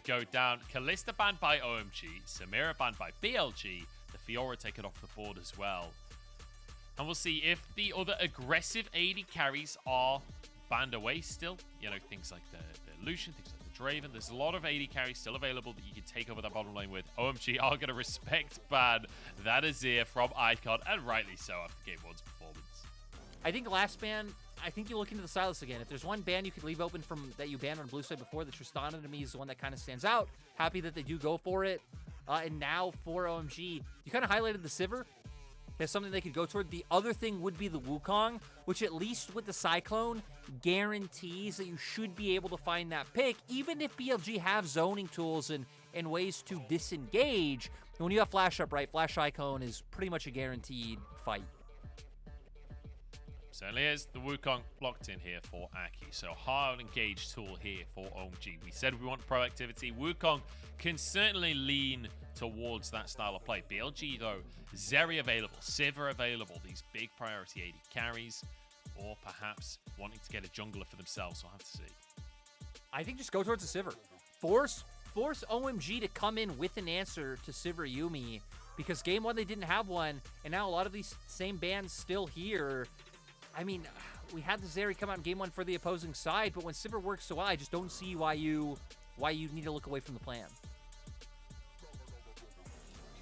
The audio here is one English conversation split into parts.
go down. Kalista banned by OMG. Samira banned by BLG. The Fiora taken off the board as well. And we'll see if the other aggressive AD carries are banned away still. You know, things like the Lucian, things like the Draven. There's a lot of AD carries still available that you can take over that bottom lane with. OMG are going to respect ban that Azir from Icon, and rightly so after Game 1's performance. I think last ban, I think you look into the Sylas again. If there's one ban you could leave open from that you banned on blue side before, the Tristana to me is the one that kind of stands out. Happy that they do go for it. And now for OMG, you kind of highlighted the Sivir as something they could go toward. The other thing would be the Wukong, which at least with the Cyclone guarantees that you should be able to find that pick, even if BLG have zoning tools and ways to disengage. And when you have Flash up, right, Flash Icon is pretty much a guaranteed fight. Certainly is. The Wukong locked in here for Aki. So hard engaged tool here for OMG. We said we want proactivity. Wukong can certainly lean towards that style of play. BLG though, Zeri available, Sivir available. These big priority AD carries, or perhaps wanting to get a jungler for themselves. We'll have to see. I think just go towards the Sivir. Force OMG to come in with an answer to Sivir Yuumi, because Game 1 they didn't have one, and now a lot of these same bans still here. I mean, we had the Zeri come out in Game 1 for the opposing side, but when Sivir works so well, I just don't see why you need to look away from the plan.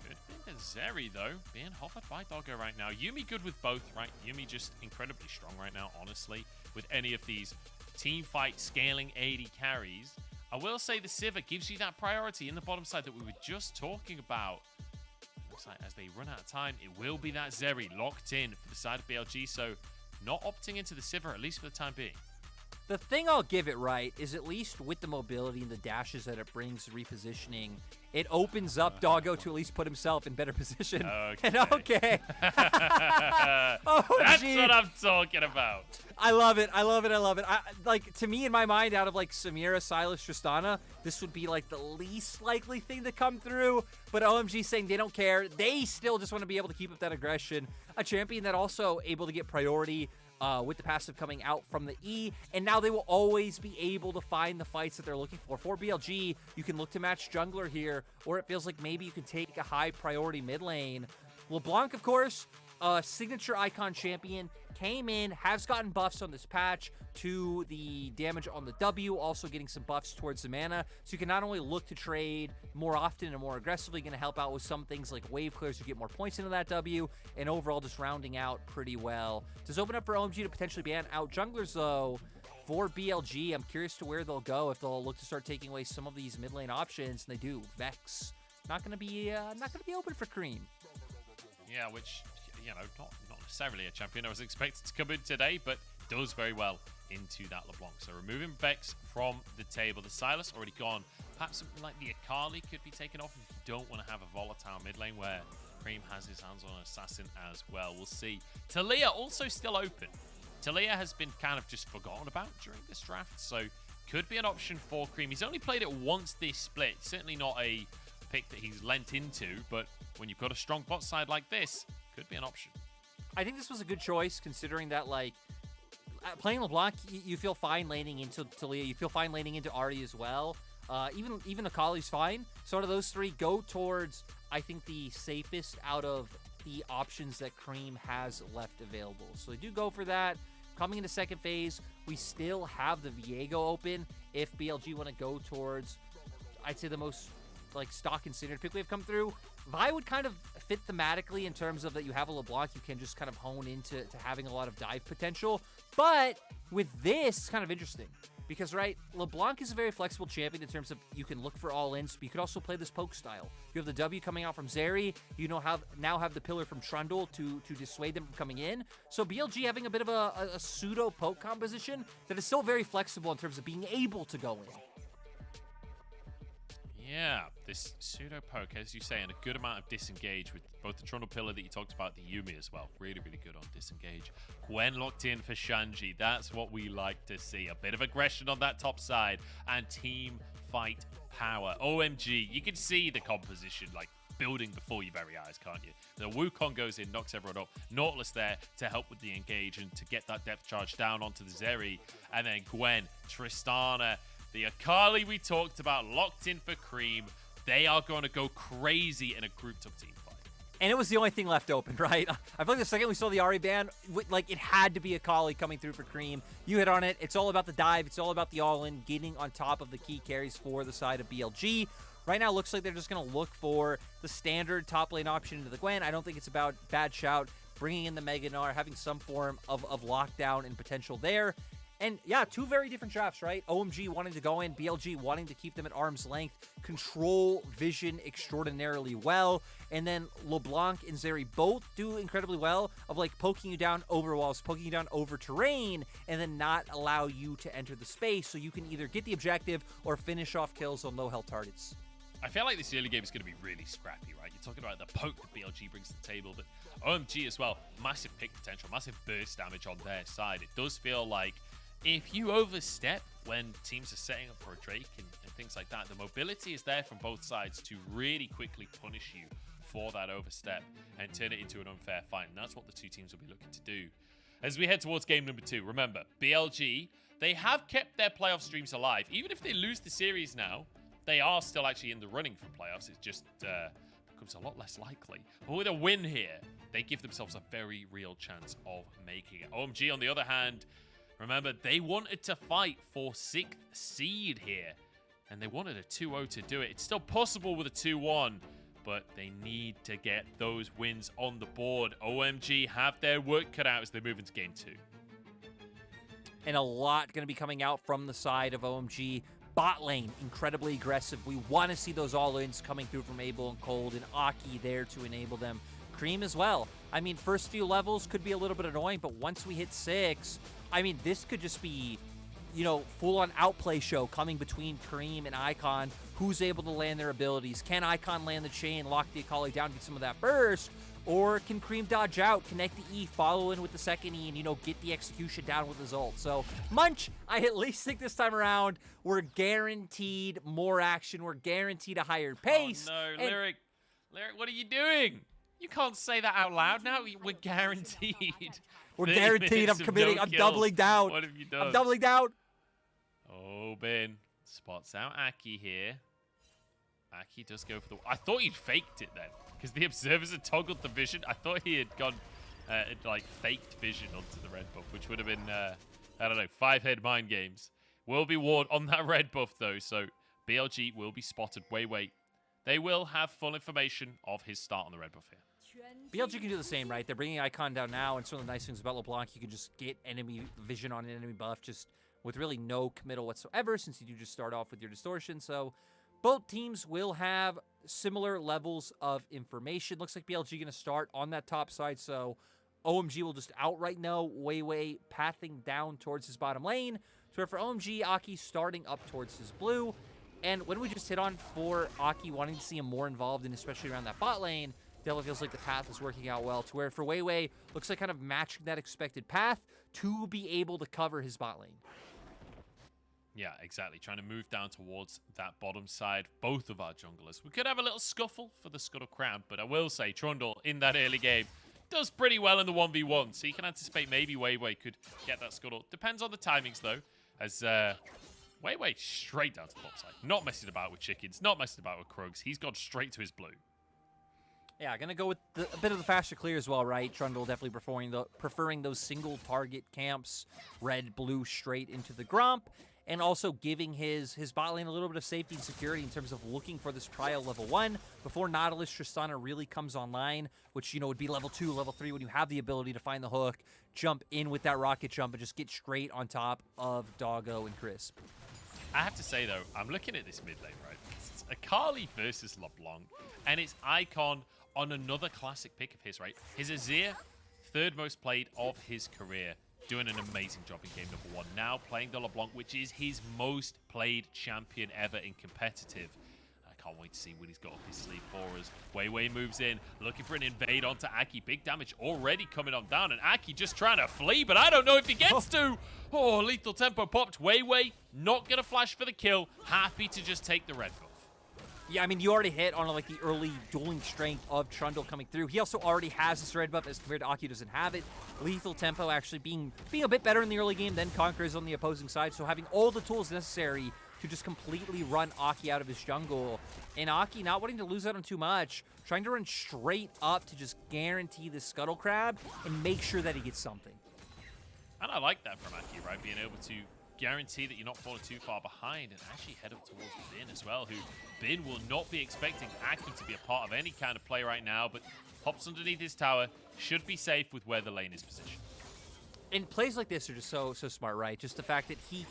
Could be the Zeri, though, being hovered by Doggo right now. Yuumi good with both, right? Yuumi just incredibly strong right now, honestly, with any of these team fight scaling AD carries. I will say the Sivir gives you that priority in the bottom side that we were just talking about. Looks like as they run out of time, it will be that Zeri locked in for the side of BLG, so not opting into the Sivir, at least for the time being. The thing I'll give it right is at least with the mobility and the dashes that it brings repositioning, it opens up Doggo to at least put himself in better position. Okay. And okay. Oh, that's gee. what I'm talking about. I love it. I love it. I love it. Like, to me, in my mind, out of like Samira, Sylas, Tristana, this would be like the least likely thing to come through. But OMG saying they don't care. They still just want to be able to keep up that aggression. A champion that also able to get priority with the passive coming out from the E, and now they will always be able to find the fights that they're looking for. For BLG, you can look to match jungler here, or it feels like maybe you can take a high priority mid lane. LeBlanc, of course, signature icon champion, came in, has gotten buffs on this patch to the damage on the W, also getting some buffs towards the mana. So you can not only look to trade more often and more aggressively, going to help out with some things like wave clears to get more points into that W, and overall just rounding out pretty well. Does open up for OMG to potentially ban out junglers though. For BLG, I'm curious to where they'll go, if they'll look to start taking away some of these mid lane options, and they do. Vex not going to be open for Cream. Yeah, which, you know, not necessarily a champion I was expected to come in today, but does very well into that LeBlanc. So removing Vex from the table. The Sylas already gone. Perhaps something like the Akali could be taken off if you don't want to have a volatile mid lane where Cream has his hands on an assassin as well. We'll see. Talia also still open. Talia has been kind of just forgotten about during this draft, so could be an option for Cream. He's only played it once this split. Certainly not a pick that he's lent into, but when you've got a strong bot side like this, could be an option. I think this was a good choice, considering that, like, playing LeBlanc, you feel fine laning into Talia. You feel fine laning into Ahri as well. Even Akali's fine. So out of those three, go towards, I think, the safest out of the options that Cream has left available. So they do go for that. Coming into second phase, we still have the Viego open if BLG want to go towards, I'd say, the most like stock and standard pick we have come through. Vi would kind of fit thematically in terms of that you have a LeBlanc, you can just kind of hone into having a lot of dive potential. But with this, it's kind of interesting because, right, LeBlanc is a very flexible champion in terms of you can look for all-ins, but you could also play this poke style. You have the W coming out from Zeri, you now have the pillar from Trundle to dissuade them from coming in. So BLG having a bit of a pseudo poke composition that is still very flexible in terms of being able to go in. Yeah, this pseudo poke, as you say, and a good amount of disengage with both the Trundle pillar that you talked about, the Yuumi as well. Really, really good on disengage. Gwen locked in for Shanji. That's what we like to see. A bit of aggression on that top side and team fight power. OMG, you can see the composition like building before your very eyes, can't you? The Wukong goes in, knocks everyone up. Nautilus there to help with the engage and to get that depth charge down onto the Zeri. And then Gwen, Tristana, The Akali we talked about, locked in for Cream. They are going to go crazy in a grouped-up team fight. And it was the only thing left open, right? I feel like the second we saw the Ahri ban, like, it had to be Akali coming through for Cream. You hit on it. It's all about the dive. It's all about the all-in, getting on top of the key carries for the side of BLG. Right now, it looks like they're just going to look for the standard top lane option into the Gwen. I don't think it's about bad shout, bringing in the Mega Gnar, having some form of lockdown and potential there. And yeah, two very different drafts, right? OMG wanting to go in, BLG wanting to keep them at arm's length, control vision extraordinarily well. And then LeBlanc and Zeri both do incredibly well of like poking you down over walls, poking you down over terrain, and then not allow you to enter the space so you can either get the objective or finish off kills on low health targets. I feel like this early game is going to be really scrappy, right? You're talking about the poke that BLG brings to the table, but OMG as well, massive pick potential, massive burst damage on their side. It does feel like if you overstep when teams are setting up for a Drake and things like that, the mobility is there from both sides to really quickly punish you for that overstep and turn it into an unfair fight. And that's what the two teams will be looking to do. As we head towards game number 2, remember, BLG, they have kept their playoff streams alive. Even if they lose the series now, they are still actually in the running for playoffs. It just becomes a lot less likely. But with a win here, they give themselves a very real chance of making it. OMG, on the other hand, remember, they wanted to fight for 6th seed here, and they wanted a 2-0 to do it. It's still possible with a 2-1, but they need to get those wins on the board. OMG have their work cut out as they move into game 2. And a lot going to be coming out from the side of OMG. Bot lane, incredibly aggressive. We want to see those all-ins coming through from Abel and Cold, and Aki there to enable them. Cream as well. I mean, first few levels could be a little bit annoying, but once we hit 6, I mean, this could just be, you know, full-on outplay show coming between Cream and Icon. Who's able to land their abilities? Can Icon land the chain, lock the Akali down, get some of that burst? Or can Cream dodge out, connect the E, follow in with the second E, and, you know, get the execution down with his ult? So, Munch, I at least think this time around, we're guaranteed more action. We're guaranteed a higher pace. Oh, no. Lyric, what are you doing? You can't say that out loud now. We're guaranteed. We're guaranteed. I'm committing. I'm doubling down. What have you done? I'm doubling down. Oh, Ben spots out Aki here. Aki does go for the... I thought he'd faked it then, because the observers had toggled the vision. I thought he had gone, like, faked vision onto the red buff, which would have been, I don't know, 5-head mind games. Will be warned on that red buff, though, so BLG will be spotted. Wait. They will have full information of his start on the red buff here. BLG can do the same, right? They're bringing Icon down now, and some of the nice things about LeBlanc, you can just get enemy vision on an enemy buff just with really no committal whatsoever, since you do just start off with your distortion. So both teams will have similar levels of information. Looks like BLG going to start on that top side, so OMG will just outright know Wei pathing down towards his bottom lane. So for OMG, Aki starting up towards his blue. And when we just hit on for Aki wanting to see him more involved, and especially around that bot lane, definitely feels like the path is working out well, to where for Wei looks like kind of matching that expected path to be able to cover his bot lane. Yeah, exactly. Trying to move down towards that bottom side. Both of our junglers. We could have a little scuffle for the Scuttle Crown, but I will say Trundle in that early game does pretty well in the 1v1, so you can anticipate maybe Wei could get that Scuttle. Depends on the timings, though, as Wei straight down to the top side. Not messing about with chickens, not messing about with Krugs. He's gone straight to his blue. Yeah, gonna go with a bit of the faster clear as well, right? Trundle definitely preferring those single target camps, red, blue, straight into the Gromp, and also giving his bot lane a little bit of safety and security in terms of looking for this trial level 1 before Nautilus Tristana really comes online, which, you know, would be level 2, level 3, when you have the ability to find the hook, jump in with that rocket jump, and just get straight on top of Doggo and Crisp. I have to say, though, I'm looking at this mid lane, right? It's Akali versus LeBlanc, and it's Icon on another classic pick of his, right? His Azir, 3rd most played of his career, doing an amazing job in game number 1. Now playing the LeBlanc, which is his most played champion ever in competitive. I can't wait to see what he's got up his sleeve for us. Wei moves in, looking for an invade onto Aki. Big damage already coming on down, and Aki just trying to flee, but I don't know if he gets to. Oh, lethal tempo popped. Wei not going to flash for the kill. Happy to just take the red buff. Yeah, I mean, you already hit on, like, the early dueling strength of Trundle coming through. He also already has this red buff as compared to Aki doesn't have it. Lethal tempo actually being a bit better in the early game than Conquerors on the opposing side. So having all the tools necessary to just completely run Aki out of his jungle. And Aki, not wanting to lose out on too much, trying to run straight up to just guarantee the Scuttle Crab and make sure that he gets something. And I like that from Aki, right? Being able to guarantee that you're not falling too far behind and actually head up towards Bin as well, who Bin will not be expecting Aki to be a part of any kind of play right now, but hops underneath his tower, should be safe with where the lane is positioned. And plays like this are just so smart, right? Just the fact that he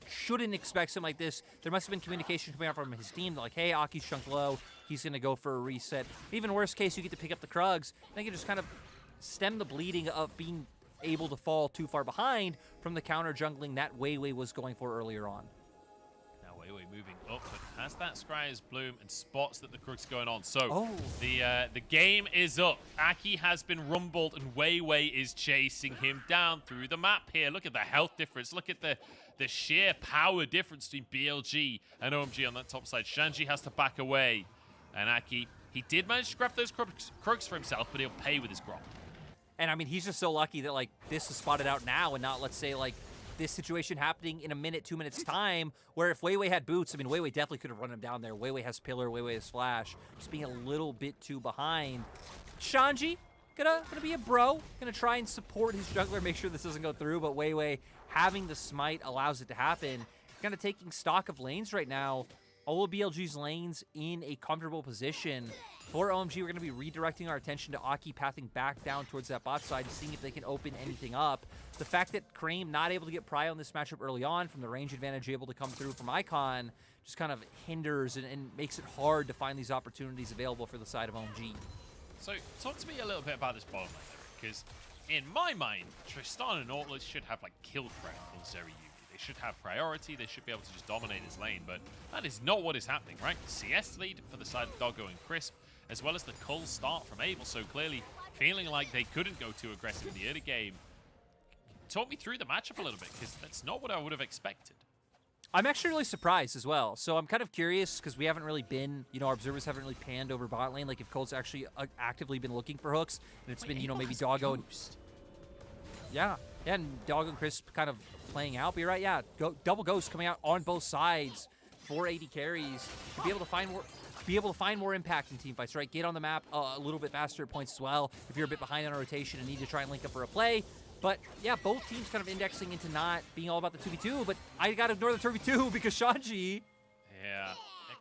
shouldn't expect something like this. There must have been communication coming out from his team, like, hey, Aki's chunked low, he's going to go for a reset. Even worst case, you get to pick up the Krugs, and you can just kind of stem the bleeding of being able to fall too far behind from the counter jungling that Weiwei was going for earlier on. Now Weiwei moving up, but has that Scryer's Bloom and spots that the Crook's going on. So the game is up. Aki has been rumbled and Weiwei is chasing him down through the map here. Look at the health difference. Look at the sheer power difference between BLG and OMG on that top side. Shanji has to back away. And Aki, he did manage to grab those Crooks for himself, but he'll pay with his Gromp. And I mean, he's just so lucky that like this is spotted out now and not, let's say, like this situation happening in a minute, 2 minutes time, where if Weiwei had boots, I mean, Weiwei definitely could have run him down there. Weiwei has Pillar, Weiwei has Flash, just being a little bit too behind. Shanji, gonna be a bro, gonna try and support his jungler, make sure this doesn't go through, but Weiwei having the smite allows it to happen. Kind of taking stock of lanes right now. All of BLG's lanes in a comfortable position. For OMG, we're going to be redirecting our attention to Aki pathing back down towards that bot side and seeing if they can open anything up. The fact that Cream not able to get pry on this matchup early on from the range advantage able to come through from Icon just kind of hinders and makes it hard to find these opportunities available for the side of OMG. So talk to me a little bit about this bottom lane, because in my mind, Tristan and Nautilus should have like kill threat on Zeri Yugi. They should have priority, they should be able to just dominate his lane, but that is not what is happening, right? CS lead for the side of Doggo and Crisp, as well as the cull start from Abel, so clearly feeling like they couldn't go too aggressive in the early game. Talk me through the matchup a little bit, because that's not what I would have expected. I'm actually really surprised as well. So I'm kind of curious, because we haven't really been, our observers haven't really panned over bot lane, like if Cole's actually actively been looking for hooks, and it's been, maybe Doggo and... Yeah, and Doggo and Crisp kind of playing out, but you're right, yeah, double Ghost coming out on both sides, 480 carries, to be able to find more impact in team fights, right? Get on the map a little bit faster at points as well if you're a bit behind on a rotation and need to try and link up for a play. But yeah, both teams kind of indexing into not being all about the 2v2, but I got to ignore the 2v2 because Shanji... Yeah,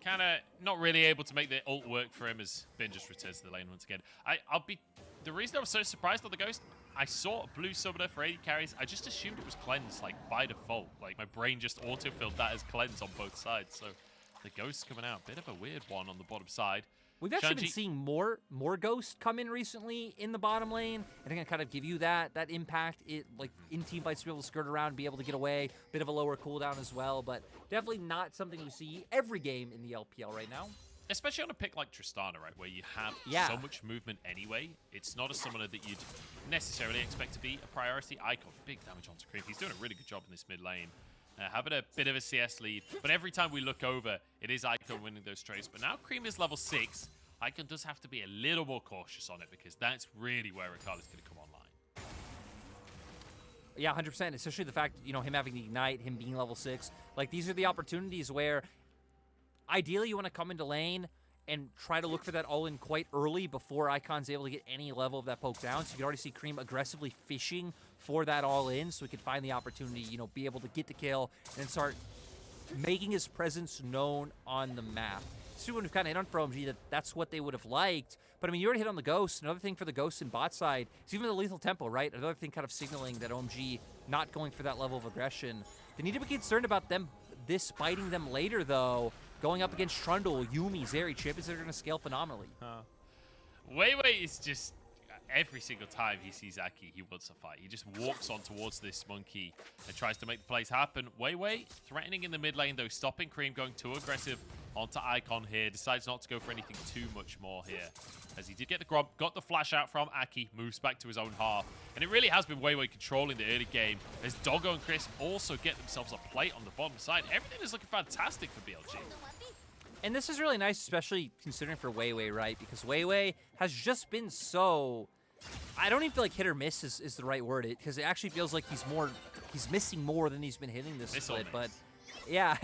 kind of not really able to make the ult work for him as Ben just returns to the lane once again. The reason I was so surprised on the Ghost, I saw a blue summoner for 80 carries. I just assumed it was cleanse, like, by default. Like, my brain just auto-filled that as cleanse on both sides. So, the Ghost coming out. Bit of a weird one on the bottom side. We've actually been seeing more Ghosts come in recently in the bottom lane. And I'm going to kind of give you that impact, like, in team fights to be able to skirt around, be able to get away. Bit of a lower cooldown as well. But definitely not something we see every game in the LPL right now. Especially on a pick like Tristana, right, where you have so much movement anyway. It's not a summoner that you'd necessarily expect to be a priority. Icon, big damage onto Cream. He's doing a really good job in this mid lane. Having a bit of a CS lead. But every time we look over, it is Icon winning those trades. But now Cream is level 6. Icon does have to be a little more cautious on it because that's really where Ricardo's going to come online. Yeah, 100%. Especially the fact, him having the Ignite, him being level 6. Like, these are the opportunities where... Ideally, you want to come into lane and try to look for that all-in quite early before Icon's able to get any level of that poke down. So you can already see Cream aggressively fishing for that all-in so he can find the opportunity, be able to get the kill and then start making his presence known on the map. So we've kind of hit on for OMG that's what they would have liked. But, I mean, you already hit on the Ghost. Another thing for the Ghost in bot side is even the lethal tempo, right? Another thing kind of signaling that OMG not going for that level of aggression. They need to be concerned about this biting them later, though. Going up against Trundle, Yuumi, Zeri, champions that are going to scale phenomenally. Weiwei is just, every single time he sees Aki, he wants to fight. He just walks on towards this monkey and tries to make the plays happen. Weiwei threatening in the mid lane, though, stopping Cream going too aggressive onto Icon here. Decides not to go for anything too much more here. As he did get the Gromp, got the flash out from Aki, moves back to his own half. And it really has been Weiwei controlling the early game as Doggo and Crisp also get themselves a plate on the bottom side. Everything is looking fantastic for BLG. And this is really nice, especially considering for Weiwei, right? Because Weiwei has just been so... I don't even feel like hit or miss is the right word, because it actually feels like he's missing more than he's been hitting this split. But yeah,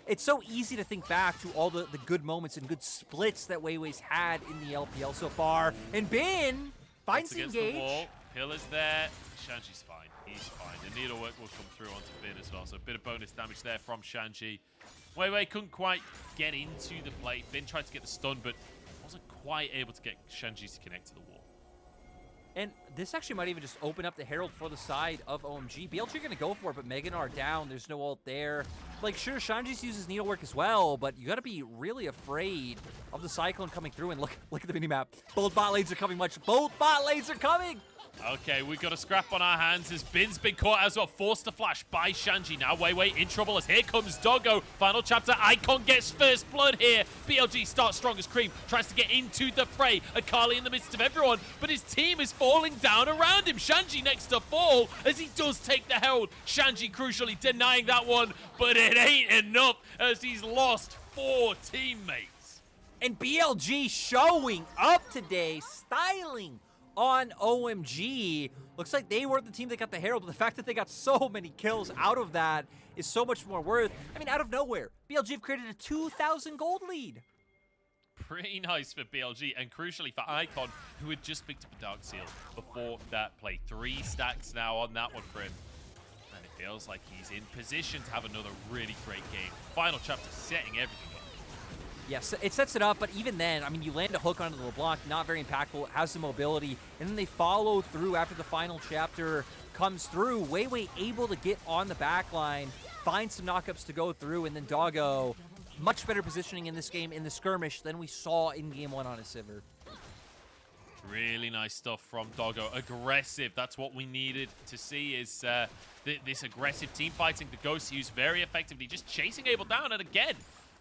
it's so easy to think back to all the good moments and good splits that Weiwei's had in the LPL so far. And Bin finds the engage. The wall. Pillar's there. Shanji's fine. He's fine. The needlework will come through onto Bin as well. So a bit of bonus damage there from Shanji. Weiwei couldn't quite get into the plate. Bin tried to get the stun, but wasn't quite able to get Shanji to connect to the wall. And this actually might even just open up the Herald for the side of OMG. BLG are going to go for it, but Meganar down. There's no ult there. Like, sure, Shanji's uses needlework as well, but you got to be really afraid of the Cyclone coming through. And look at the minimap. Both bot lanes are coming Both bot lanes are coming! Okay, we've got a scrap on our hands as Bin's been caught as well, forced to flash by Shanji. Now Weiwei in trouble as here comes Doggo. Final chapter, Icon gets first blood here. BLG starts strong as Cream, tries to get into the fray. Akali in the midst of everyone, but his team is falling down around him. Shanji next to fall as he does take the Herald. Shanji crucially denying that one, but it ain't enough as he's lost 4 teammates. And BLG showing up today, styling on OMG. Looks like they weren't the team that got the Herald, but the fact that they got so many kills out of that is so much more worth. I mean, out of nowhere, BLG have created a 2,000 gold lead. Pretty nice for BLG, and crucially for Icon, who had just picked up a Dark Seal before that play. 3 stacks now on that one for him. And it feels like he's in position to have another really great game. Final chapter setting everything up. Yes, it sets it up, but even then, I mean, you land a hook onto the LeBlanc, not very impactful, has the mobility, and then they follow through after the final chapter comes through. Weiwei able to get on the back line, find some knockups to go through, and then Doggo, much better positioning in this game in the skirmish than we saw in Game 1 on a Sivir. Really nice stuff from Doggo. Aggressive. That's what we needed to see is this aggressive team fighting. The Ghost used very effectively, just chasing Abel down, and again,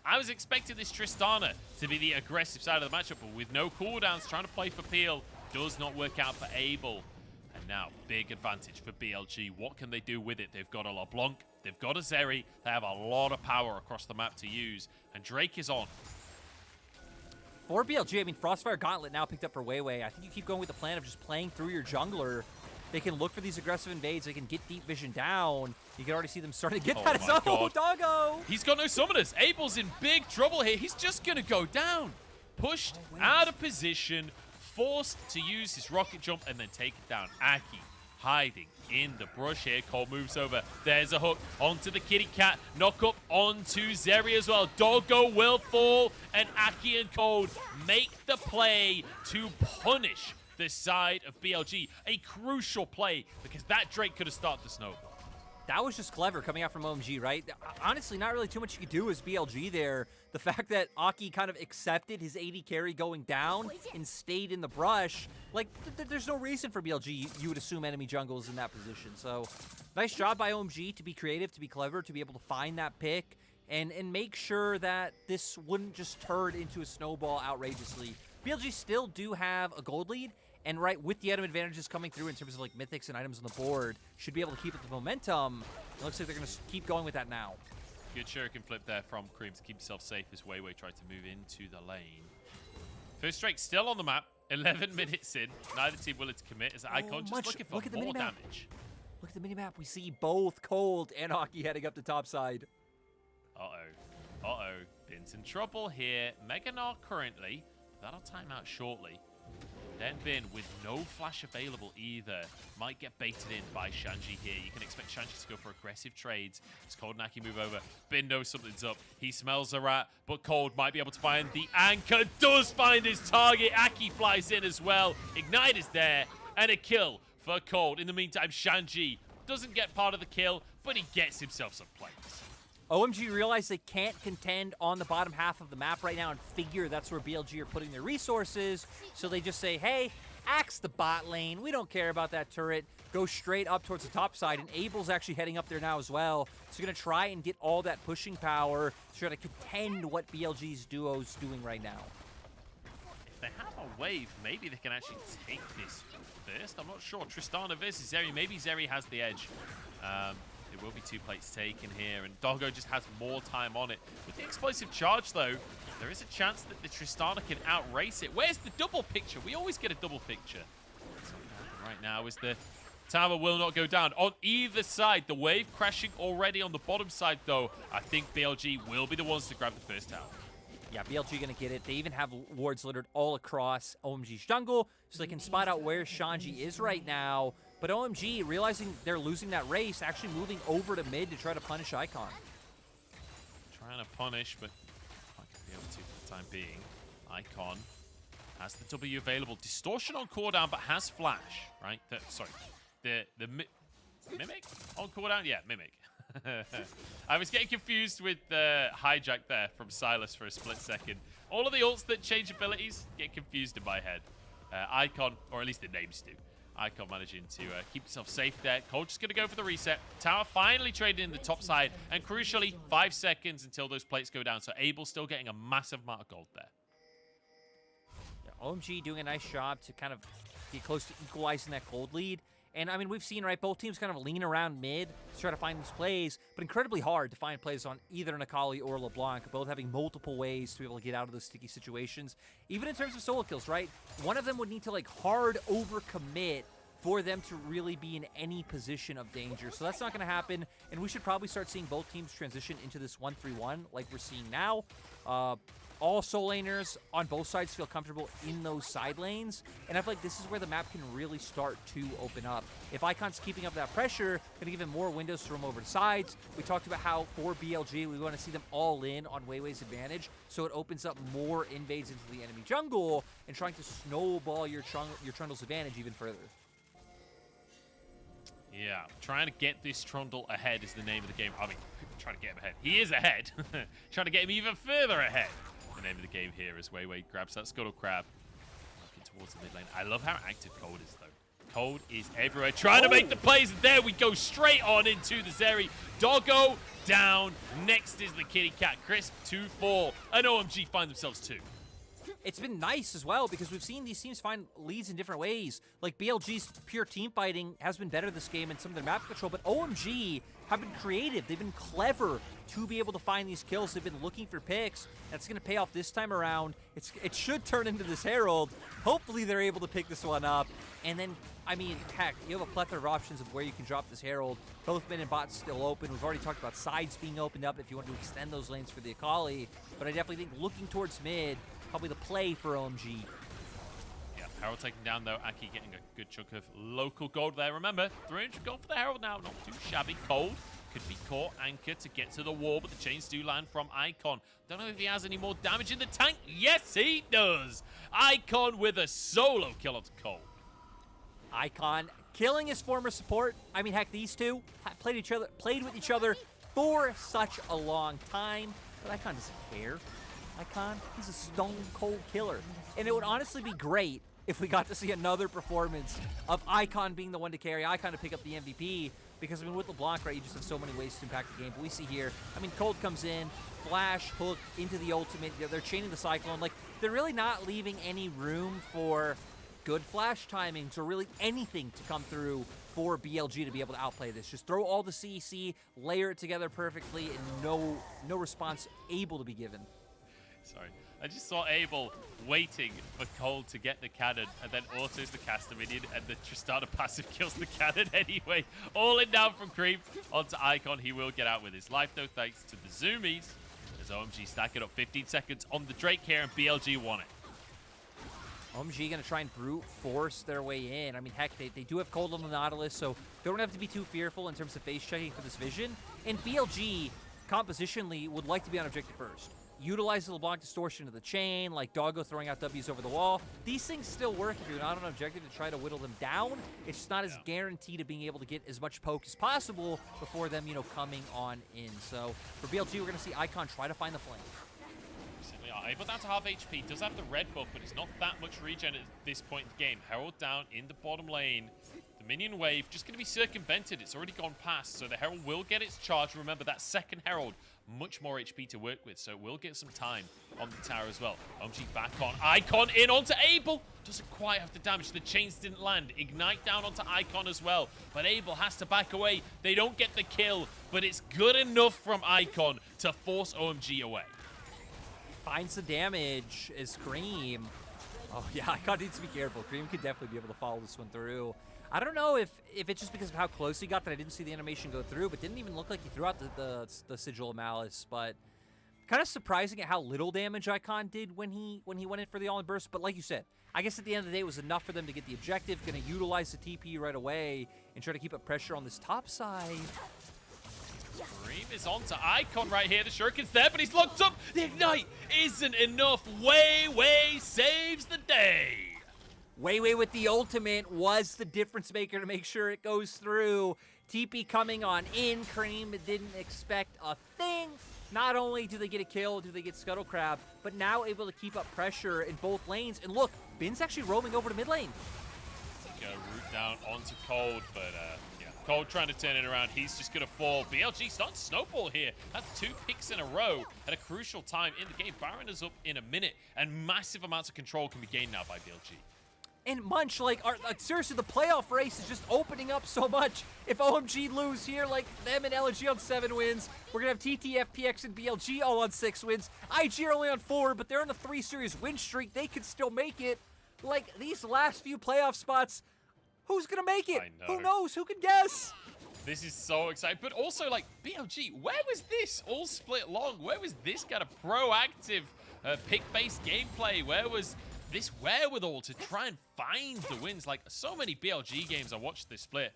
I was expecting this Tristana to be the aggressive side of the matchup, but with no cooldowns, trying to play for Peel does not work out for Abel. And now, big advantage for BLG. What can they do with it? They've got a LeBlanc, they've got a Zeri, they have a lot of power across the map to use, and Drake is on. For BLG, I mean, Frostfire Gauntlet now picked up for Weiwei. I think you keep going with the plan of just playing through your jungler. They can look for these aggressive invades. They can get deep vision down. You can already see them starting to get that. Oh, Doggo! He's got no summoners. Abel's in big trouble here. He's just going to go down. Pushed out of position, forced to use his rocket jump and then take it down. Aki hiding in the brush here. Cole moves over. There's a hook onto the kitty cat. Knock up onto Zeri as well. Doggo will fall, and Aki and Cole make the play to punish the side of BLG. A crucial play because that Drake could have started the snowball. That was just clever coming out from OMG, right? Honestly, not really too much you could do as BLG there. The fact that Aki kind of accepted his AD carry going down and stayed in the brush, like, there's no reason for BLG, you would assume enemy jungle is in that position. So, nice job by OMG to be creative, to be clever, to be able to find that pick, and make sure that this wouldn't just turn into a snowball outrageously. BLG still do have a gold lead, and right, with the item advantages coming through in terms of like mythics and items on the board, should be able to keep up the momentum. It looks like they're going to keep going with that now. Good shuriken flip there from Cream to keep himself safe as Weiwei tried to move into the lane. First Drake still on the map, 11 minutes in. Neither team willing to commit as Icon just looking for more damage. Look at the minimap. We see both Cold and Aki heading up the top side. Uh-oh. Uh-oh. Bin's in trouble here. Meganar currently. That'll time out shortly. Then Bin, with no flash available either, might get baited in by Shanji here. You can expect Shanji to go for aggressive trades. As Cold and Aki move over, Bin knows something's up. He smells a rat, but Cold might be able to find the anchor. Does find his target. Aki flies in as well. Ignite is there, and a kill for Cold. In the meantime, Shanji doesn't get part of the kill, but he gets himself some plays. OMG realize they can't contend on the bottom half of the map right now and figure that's where BLG are putting their resources. So they just say, hey, axe the bot lane. We don't care about that turret. Go straight up towards the top side. And Abel's actually heading up there now as well. So you're going to try and get all that pushing power to try to contend what BLG's duo's doing right now. If they have a wave, maybe they can actually take this first. I'm not sure. Tristana versus Zeri. Maybe Zeri has the edge. There will be 2 plates taken here, and Doggo just has more time on it. With the explosive charge, though, there is a chance that the Tristana can outrace it. Where's the double picture? We always get a double picture. Right now is the Tower will not go down. On either side, the wave crashing already on the bottom side, though. I think BLG will be the ones to grab the first tower. Yeah, BLG gonna get it. They even have wards littered all across OMG's jungle, so they can spot out where Shanji is right now. But OMG, realizing they're losing that race, actually moving over to mid to try to punish Icon. Trying to punish, but not going to be able to for the time being. Icon has the W available. Distortion on cooldown, but has flash, right? The Mimic on cooldown? Yeah, Mimic. I was getting confused with the hijack there from Silas for a split second. All of the ults that change abilities get confused in my head. Icon, or at least the names do. Icon managing to keep himself safe there. Cold just going to go for the reset. Tower finally traded in the top side. And crucially, 5 seconds until those plates go down. So Abel still getting a massive amount of gold there. Yeah, OMG doing a nice job to kind of get close to equalizing that gold lead. And, I mean, we've seen, right, both teams kind of lean around mid to try to find these plays, but incredibly hard to find plays on either Necalli or LeBlanc, both having multiple ways to be able to get out of those sticky situations. Even in terms of solo kills, right? One of them would need to, like, hard overcommit for them to really be in any position of danger. So that's not going to happen, and we should probably start seeing both teams transition into this 1-3-1 like we're seeing now. All soul laners on both sides feel comfortable in those side lanes, and I feel like this is where the map can really start to open up. If Icon's keeping up that pressure, gonna give him more windows to roam over the sides. We talked about how for BLG, we want to see them all in on Weiwei's advantage, so it opens up more invades into the enemy jungle and trying to snowball your Trundle's advantage even further. Yeah, trying to get this Trundle ahead is the name of the game. I mean, trying to get him ahead. He is ahead. Trying to get him even further ahead. The name of the game here as Weiwei grabs that Scuttle Crab. Looking towards the mid lane. I love how active Cold is, though. Cold is everywhere. Trying to make the plays. There we go. Straight on into the Zeri. Doggo down. Next is the Kitty Cat. Crisp 2-4. And OMG find themselves 2. It's been nice as well because we've seen these teams find leads in different ways. Like BLG's pure team fighting has been better this game and some of their map control, but OMG have been creative. They've been clever to be able to find these kills. They've been looking for picks. That's going to pay off this time around. It should turn into this Herald. Hopefully they're able to pick this one up. And then, I mean, heck, you have a plethora of options of where you can drop this Herald. Both mid and bots still open. We've already talked about sides being opened up if you want to extend those lanes for the Akali. But I definitely think looking towards mid, probably the play for OMG. Yeah, Herald taken down, though. Aki getting a good chunk of local gold there. Remember, 300 gold for the Herald now. Not too shabby. Cold could be caught anchor to get to the wall, but the chains do land from Icon. Don't know if he has any more damage in the tank. Yes, he does. Icon with a solo kill onto Cold. Icon killing his former support. I mean, heck, these two played with each other for such a long time, but Icon doesn't care. Icon, he's a stone cold killer. And it would honestly be great if we got to see another performance of Icon being the one to carry, Icon to pick up the MVP, because I mean, with LeBlanc, right, you just have so many ways to impact the game. But we see here, I mean, Cold comes in, flash, hook, into the ultimate. They're chaining the Cyclone. Like, they're really not leaving any room for good flash timings or really anything to come through for BLG to be able to outplay this. Just throw all the CEC, layer it together perfectly, and no response able to be given. Sorry. I just saw Abel waiting for Cold to get the cannon and then autos the caster minion and the Tristana passive kills the cannon anyway. All in down from Creep onto Icon. He will get out with his life though thanks to the zoomies. As OMG stacking up 15 seconds on the Drake here and BLG won it. OMG going to try and brute force their way in. I mean, heck, they do have Cold on the Nautilus, so they don't have to be too fearful in terms of face checking for this vision. And BLG, compositionally, would like to be on objective first. Utilize the LeBlanc distortion of the chain, like Doggo throwing out W's over the wall. These things still work if you're not on objective to try to whittle them down. It's just not as guaranteed of being able to get as much poke as possible before them, coming on in. So for BLG, we're going to see Icon try to find the flame. Certainly are. Able down to half HP. Does have the red buff, but it's not that much regen at this point in the game. Herald down in the bottom lane. The minion wave just going to be circumvented. It's already gone past, so the Herald will get its charge. Remember, that second Herald, much more HP to work with, so it will get some time on the tower as well. OMG back on. Icon in onto Abel. Doesn't quite have the damage. The chains didn't land. Ignite down onto Icon as well, but Abel has to back away. They don't get the kill, but it's good enough from Icon to force OMG away. Finds the damage as Cream. Oh, yeah, Icon needs to be careful. Cream could definitely be able to follow this one through. I don't know if it's just because of how close he got that I didn't see the animation go through, but didn't even look like he threw out the Sigil of Malice. But kind of surprising at how little damage Icon did when he went in for the all-in burst. But like you said, I guess at the end of the day, it was enough for them to get the objective. Going to utilize the TP right away and try to keep up pressure on this top side. Dream is on to Icon right here. The Shuriken's there, but he's locked up. The Ignite isn't enough. Way saves the day. Way with the ultimate was the difference maker to make sure it goes through. TP coming on in. Cream didn't expect a thing. Not only do they get a kill, do they get Scuttle Crab, but now able to keep up pressure in both lanes. And look, Bin's actually roaming over to mid lane. Go root down onto Cold, but yeah, Cold trying to turn it around. He's just going to fall. BLG starting to snowball here. That's 2 picks in a row at a crucial time in the game. Baron is up in a minute, and massive amounts of control can be gained now by BLG. And Munch, like seriously, the playoff race is just opening up so much. If OMG lose here, like them and LG on 7 wins, we're going to have TT, FPX, and BLG all on 6 wins. IG are only on 4, but they're on a 3-series win streak. They could still make it. Like, these last few playoff spots, who's going to make it? I know. Who knows? Who can guess? This is so exciting. But also, like, BLG, where was this all split long? Where was this kind of proactive pick-based gameplay? Where was this wherewithal to try and find the wins? Like, so many BLG games I watched this split,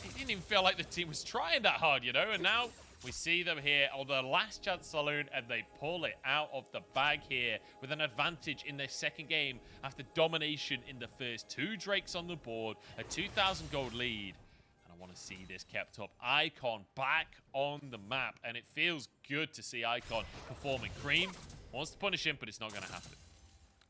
it didn't even feel like the team was trying that hard, you know? And now we see them here on the last chance saloon, and they pull it out of the bag here with an advantage in their second game after domination in the first. 2 Drakes on the board, a 2,000 gold lead. And I want to see this kept up. Icon back on the map, and it feels good to see Icon performing. Cream wants to punish him, but it's not going to happen.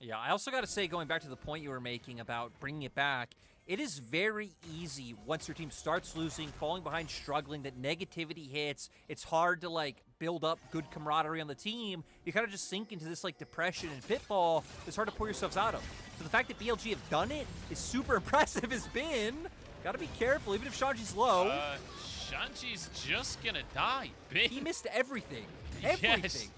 Yeah, I also got to say, going back to the point you were making about bringing it back, it is very easy once your team starts losing, falling behind, struggling, that negativity hits. It's hard to, like, build up good camaraderie on the team. You kind of just sink into this, like, depression and pitfall. It's hard to pull yourselves out of. So the fact that BLG have done it is super impressive has been. Got to be careful, even if Shanji's low. Shanji's just going to die. He missed everything. Everything. Yes.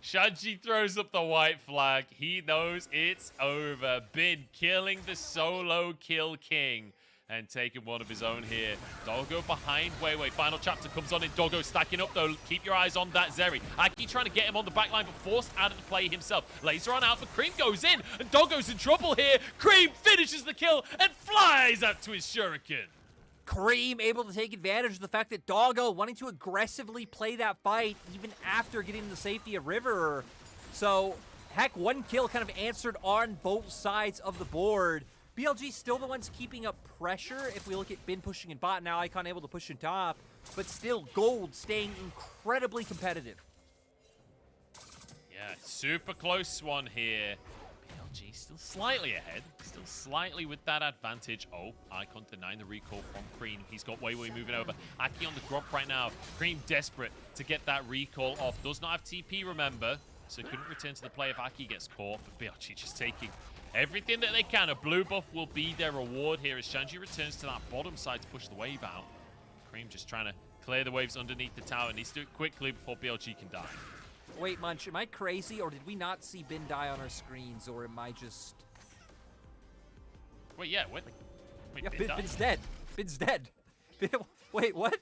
Shanji throws up the white flag. He knows it's over. Bin killing the solo kill king and taking one of his own here. Doggo behind Weiwei. Final chapter comes on in. Doggo stacking up though. Keep your eyes on that Zeri. Aki trying to get him on the back line, but forced out of the play himself. Laser on out, but Cream goes in, and Doggo's in trouble here. Cream finishes the kill and flies out to his shuriken. Cream able to take advantage of the fact that Doggo wanting to aggressively play that fight even after getting the safety of River. So, heck, 1 kill kind of answered on both sides of the board. BLG still the ones keeping up pressure. If we look at Bin pushing in bot, now Icon able to push in top. But still, Gold staying incredibly competitive. Yeah, super close one here. BLG still slightly ahead. Still slightly with that advantage. Oh, Icon denying the recall from Cream. He's got Weiwei moving over. Aki on the drop right now. Cream desperate to get that recall off. Does not have TP, remember. So couldn't return to the play if Aki gets caught. But BLG just taking everything that they can. A blue buff will be their reward here as Shanji returns to that bottom side to push the wave out. Cream just trying to clear the waves underneath the tower. Needs to do it quickly before BLG can die. Wait, Munch, am I crazy, or did we not see Bin die on our screens, or am I just... Wait, yeah, what? Wait, Yeah, Bin's dead. Bin's dead. Wait, what?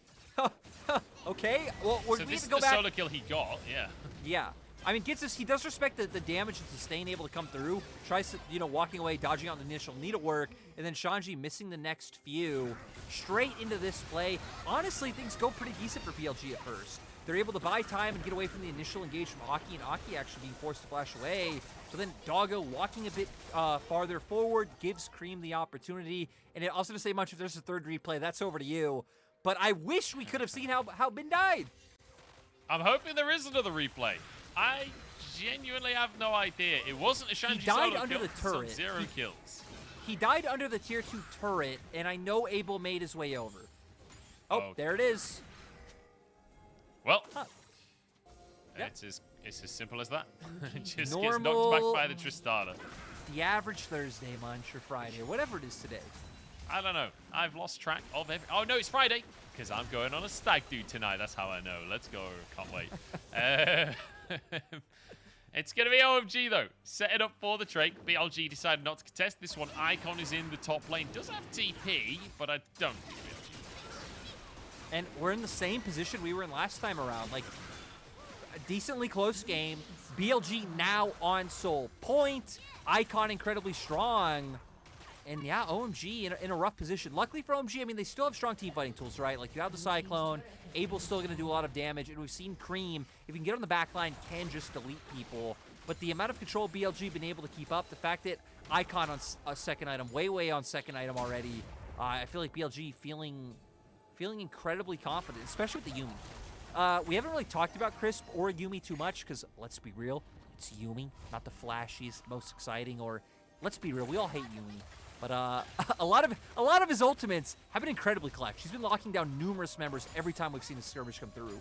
Okay, well, we so need this to is go the back. solo kill he got, yeah. Yeah. I mean, he does respect the damage and staying able to come through. Tries to, you know, walking away, dodging out the initial needlework, and then Shanji missing the next few. Straight into this play. Honestly, things go pretty decent for PLG at first. They're able to buy time and get away from the initial engage from Aki, and Aki actually being forced to flash away. So then Doggo walking a bit farther forward gives Cream the opportunity. And I was going to say, Munch, if there's a third replay, that's over to you. But I wish we could have seen how Bin died. I'm hoping there is another replay. I genuinely have no idea. It wasn't a Shanji solo died under kill, the turret. Sub-Zero kills. He died under the tier 2 turret, and I know Abel made his way over. Oh, Okay. There it is. Well, Huh. Yeah. it's as simple as that. Just gets Normal- knocked back by the Tristana. The average Thursday, Munch, or Friday, or whatever it is today. I don't know. I've lost track of every... Oh, no, it's Friday. Because I'm going on a stag do tonight. That's how I know. Let's go. Can't wait. It's going to be OMG, though. Set it up for the Drake. BLG decided not to contest this one. Icon is in the top lane. Does have TP, but I don't think BLG. And we're in the same position we were in last time around. Like, a decently close game. BLG now on Soul Point. Icon incredibly strong. And yeah, OMG in a rough position. Luckily for OMG, I mean, they still have strong team fighting tools, right? Like, you have the Cyclone. Abel's still going to do a lot of damage. And we've seen Cream, if you can get on the back line, can just delete people. But the amount of control BLG been able to keep up, the fact that Icon on a second item, way on second item already, I feel like BLG feeling incredibly confident, especially with the Yuumi. We haven't really talked about Crisp or Yuumi too much because, let's be real, it's Yuumi, not the flashiest, most exciting, or let's be real, we all hate Yuumi. But a lot of his ultimates have been incredibly clutch. He's been locking down numerous members every time we've seen a skirmish come through.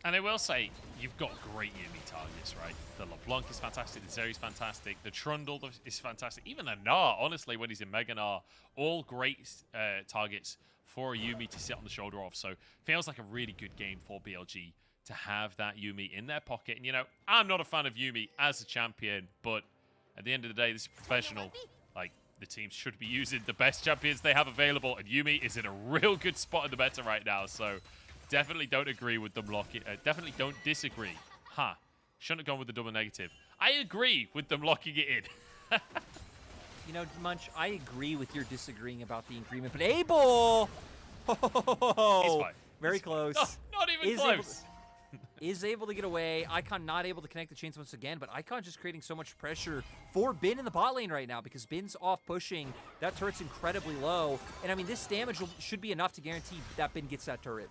And I will say, you've got great Yuumi targets, right? The LeBlanc is fantastic, the Zeri's fantastic, the Trundle is fantastic, even the Gnar, honestly, when he's in Mega Gnar, all great targets for a Yuumi to sit on the shoulder of. So feels like a really good game for BLG to have that Yuumi in their pocket. And, you know, I'm not a fan of Yuumi as a champion, but at the end of the day, this is professional. Like, the teams should be using the best champions they have available, and Yuumi is in a real good spot in the meta right now, so definitely don't agree with them locking. Definitely don't disagree. Shouldn't have gone with the double negative. I agree with them locking it in. You know, Munch, I agree with your disagreeing about the agreement, but Abel! He's fine. Very close. No, not even close. Is able to get away. Icon not able to connect the chains once again, but Icon just creating so much pressure for Bin in the bot lane right now because Bin's off pushing. That turret's incredibly low. And I mean, this damage should be enough to guarantee that Bin gets that turret.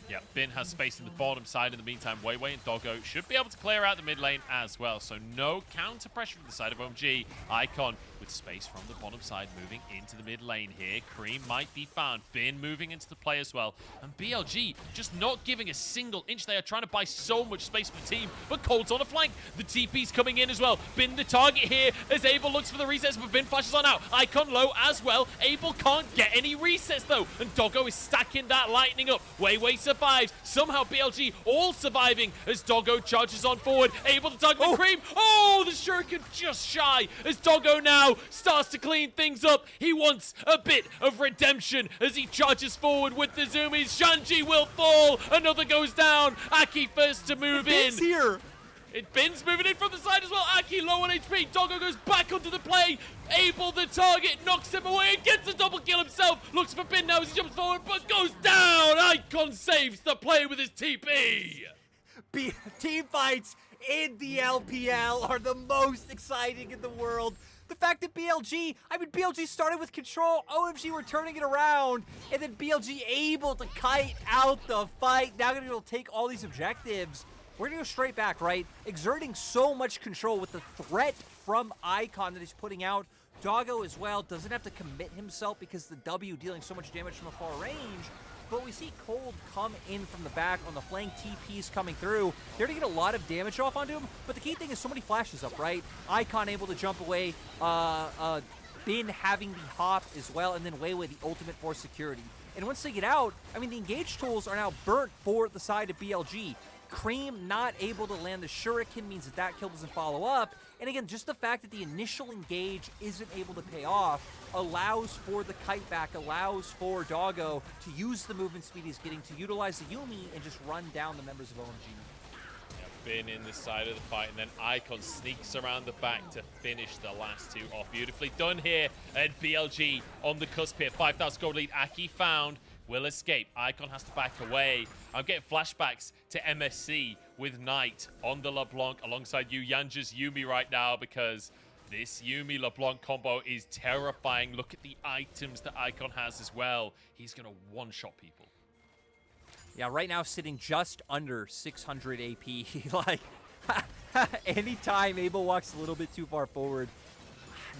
Yeah, Bin has space in the bottom side. In the meantime, Weiwei and Doggo should be able to clear out the mid lane as well. So no counter pressure from the side of OMG. Icon with space from the bottom side moving into the mid lane here. Cream might be found. Bin moving into the play as well. And BLG just not giving a single inch. They are trying to buy so much space for the team. But Cold's on the flank. The TP's coming in as well. Bin the target here as Abel looks for the resets, but Bin flashes on out. Icon low as well. Abel can't get any resets though. And Doggo is stacking that lightning up. Weiwei survives. Somehow BLG all surviving as Doggo charges on forward. Able to target the Cream. Oh, the Shuriken just shy as Doggo now starts to clean things up. He wants a bit of redemption as he charges forward with the zoomies. Shanji will fall. Another goes down. Aki first to move in. Bin's here. Bin's moving in from the side as well. Aki low on HP. Doggo goes back onto the play. Able the target, knocks him away and gets a double kill himself. Looks for Bin now as he jumps forward, but goes down. Icon saves the play with his TP. Team fights in the LPL are the most exciting in the world. The fact that BLG started with control, OMG were turning it around, and then BLG able to kite out the fight. Now gonna be able to take all these objectives. We're gonna go straight back, right? Exerting so much control with the threat from Icon that he's putting out. Doggo as well doesn't have to commit himself because the W dealing so much damage from a far range. But we see Cold come in from the back on the flank. TP's coming through. They're going to get a lot of damage off onto him. But the key thing is so many flashes up, right? Icon able to jump away. Bin having the hop as well. And then Weiwei the ultimate for security. And once they get out, I mean, the engage tools are now burnt for the side of BLG. Cream not able to land the Shuriken means that that kill doesn't follow up. And again, just the fact that the initial engage isn't able to pay off allows for the kite back, allows for Doggo to use the movement speed he's getting to utilize the Yuumi and just run down the members of OMG. Bin in the side of the fight, and then Icon sneaks around the back to finish the last two off. Beautifully done here, and BLG on the cusp here. 5,000 gold lead. Aki found. Will escape. Icon has to back away. I'm getting flashbacks to MSC with Knight on the LeBlanc alongside Yanja's Yuumi right now because this Yuumi LeBlanc combo is terrifying. Look at the items that Icon has as well. He's going to one-shot people. Yeah, right now sitting just under 600 AP. Like, anytime Abel walks a little bit too far forward,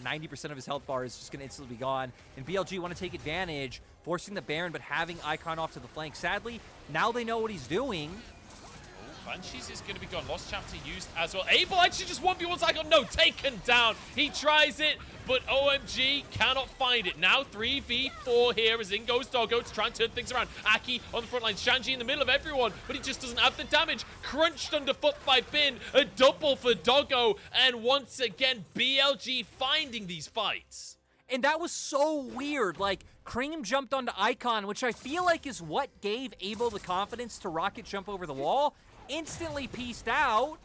90% of his health bar is just going to instantly be gone. And BLG want to take advantage, forcing the Baron, but having Icon off to the flank. Sadly, now they know what he's doing. Banshees is going to be gone. Lost chapter used as well. Abel actually just 1v1's Icon. No, taken down. He tries it, but OMG cannot find it. Now 3v4 here as in goes Doggo to try and turn things around. Aki on the front line, Shanji in the middle of everyone, but he just doesn't have the damage. Crunched underfoot by Bin, a double for Doggo, and once again, BLG finding these fights. And that was so weird. Like, Cream jumped onto Icon, which I feel like is what gave Abel the confidence to rocket jump over the wall. Instantly pieced out.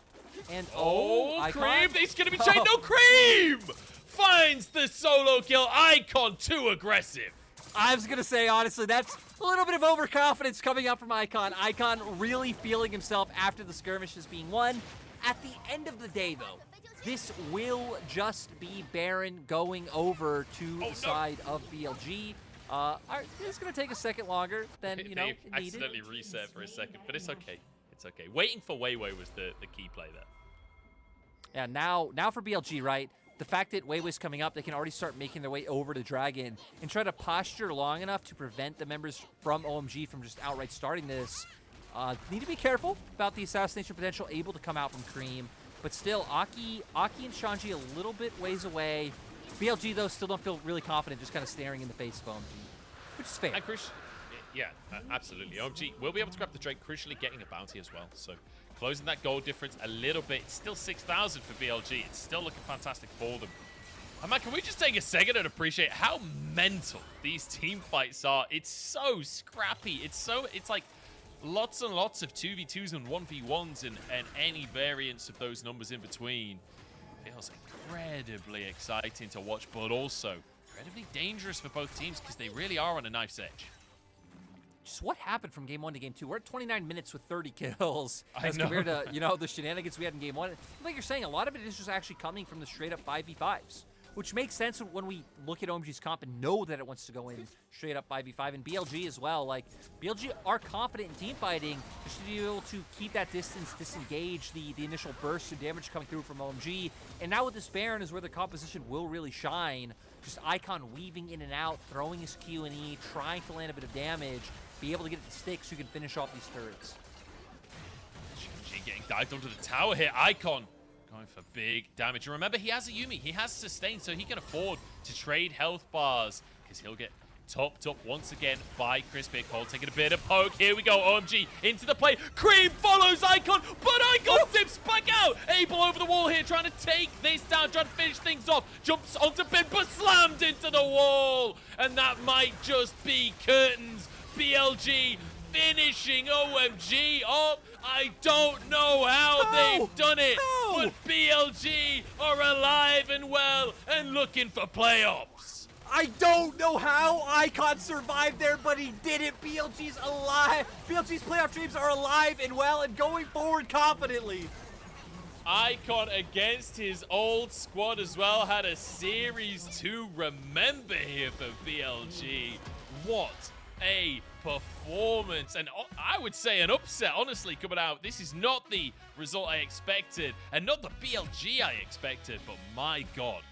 And Icon. Cream, he's going to be chained. No, Cream finds the solo kill. Icon too aggressive. I was going to say, honestly, that's a little bit of overconfidence coming out from Icon. Icon really feeling himself after the skirmishes being won. At the end of the day, though, this will just be Baron going over to the side of BLG. It's going to take a second longer than, you know, they it needed. accidentally reset for a second, but it's okay. It's okay. Waiting for Weiwei was the key play there. Yeah, now for BLG, right? The fact that Weiwei's coming up, they can already start making their way over to Dragon and try to posture long enough to prevent the members from OMG from just outright starting this. Need to be careful about the assassination potential able to come out from Cream. But still, Aki and Shanji a little bit ways away. BLG, though, still don't feel really confident just kind of staring in the face of OMG, which is fair. And yeah, absolutely. OMG will be able to grab the Drake, crucially getting a bounty as well. So closing that goal difference a little bit. It's still 6,000 for BLG. It's still looking fantastic for them. And man, can we just take a second and appreciate how mental these team fights are? It's so scrappy. It's like lots and lots of 2v2s and 1v1s and any variants of those numbers in between. Feels incredibly exciting to watch, but also incredibly dangerous for both teams because they really are on a knife's edge. Just what happened from Game 1 to Game 2? We're at 29 minutes with 30 kills as compared to, you know, the shenanigans we had in Game 1. Like you're saying, a lot of it is just actually coming from the straight-up 5v5s, which makes sense when we look at OMG's comp and know that it wants to go in straight-up 5v5, and BLG as well. Like, BLG are confident in team fighting, just to be able to keep that distance, disengage the initial burst of damage coming through from OMG. And now with this Baron is where the composition will really shine. Just Icon weaving in and out, throwing his Q and E, trying to land a bit of damage, be able to get it to stick so you can finish off these turrets. Shinji getting dived onto the tower here. Icon going for big damage. And remember, he has a Yumi. He has sustain, so he can afford to trade health bars because he'll get topped up once again by Crispy Cole. Taking a bit of poke. Here we go. OMG into the play. Cream follows Icon, but Icon zips back out. Abel over the wall here, trying to take this down, trying to finish things off. Jumps onto Bin, but slammed into the wall. And that might just be curtains. BLG finishing OMG up. I don't know how they've done it, but BLG are alive and well and looking for playoffs. I don't know how Icon survived there, but he did it. BLG's alive. BLG's playoff dreams are alive and well and going forward confidently. Icon against his old squad as well had a series to remember here for BLG. What a performance, and I would say an upset, honestly, coming out. This is not the result I expected and not the BLG I expected, but my god,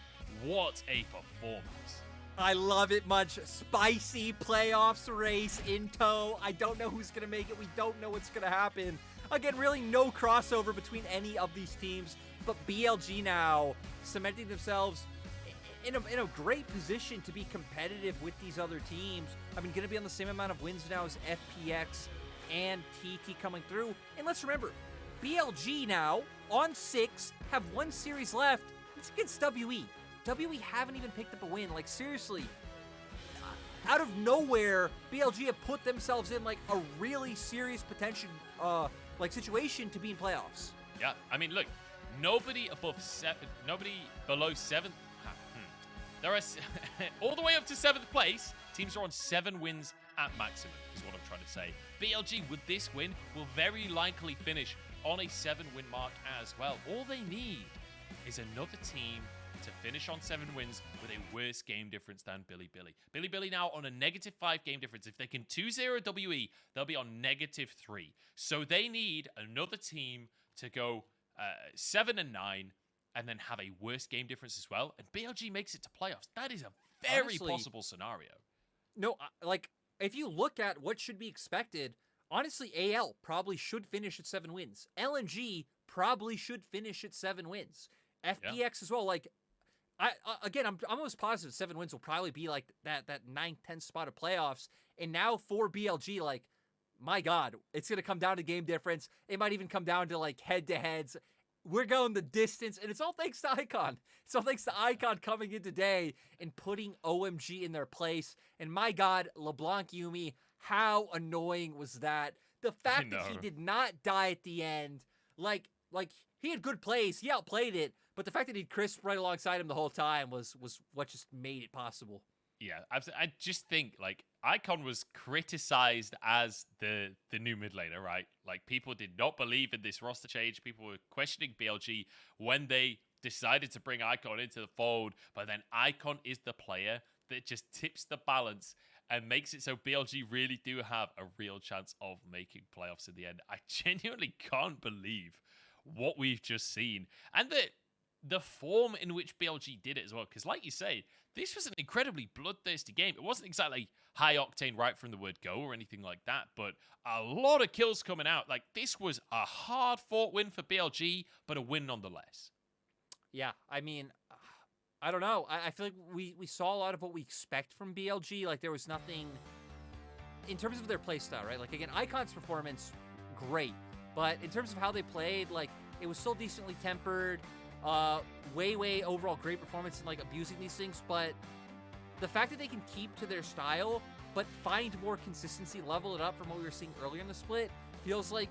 what a performance. I love it much. Spicy playoffs race in tow. I don't know who's gonna make it. We don't know what's gonna happen. Again, really no crossover between any of these teams, but BLG now cementing themselves in a great position to be competitive with these other teams. I mean, going to be on the same amount of wins now as FPX and TT coming through. And let's remember, BLG now on 6, have one series left. It's against WE. WE haven't even picked up a win. Like, seriously, out of nowhere, BLG have put themselves in like a really serious potential, situation to be in playoffs. Yeah, I mean, look, nobody below 7th. There are all the way up to 7th place. Teams are on 7 wins at maximum, is what I'm trying to say. BLG, with this win, will very likely finish on a 7-win mark as well. All they need is another team to finish on 7 wins with a worse game difference than Bilibili. Bilibili now on a -5 game difference. If they can 2-0 WE, they'll be on -3. So they need another team to go 7-9 and then have a worse game difference as well. And BLG makes it to playoffs. That is a very possible scenario. No, like, if you look at what should be expected, honestly, AL probably should finish at 7 wins. LNG probably should finish at 7 wins. FPX as well. Like, Again, I'm almost positive 7 wins will probably be like that 9th, 10th spot of playoffs. And now for BLG, like, my God, it's going to come down to game difference. It might even come down to like head-to-heads. We're going the distance, and it's all thanks to Icon. It's all thanks to Icon coming in today and putting OMG in their place. And my God, LeBlanc Yumi, how annoying was that? The fact that he did not die at the end, like he had good plays, he outplayed it, but the fact that he crisped right alongside him the whole time was what just made it possible. Yeah, I just think, like, Icon was criticized as the new mid laner, right? Like, people did not believe in this roster change. People were questioning BLG when they decided to bring Icon into the fold, but then Icon is the player that just tips the balance and makes it so BLG really do have a real chance of making playoffs in the end. I genuinely can't believe what we've just seen. And the form in which BLG did it as well. Because like you say, this was an incredibly bloodthirsty game. It wasn't exactly high octane right from the word go or anything like that, but a lot of kills coming out. Like, this was a hard-fought win for BLG, but a win nonetheless. Yeah, I mean, I don't know. I feel like we saw a lot of what we expect from BLG. Like, there was nothing in terms of their play style, right? Like, again, Icon's performance, great. But in terms of how they played, like, it was still decently tempered. Way overall great performance in like abusing these things, but the fact that they can keep to their style but find more consistency, level it up from what we were seeing earlier in the split, feels like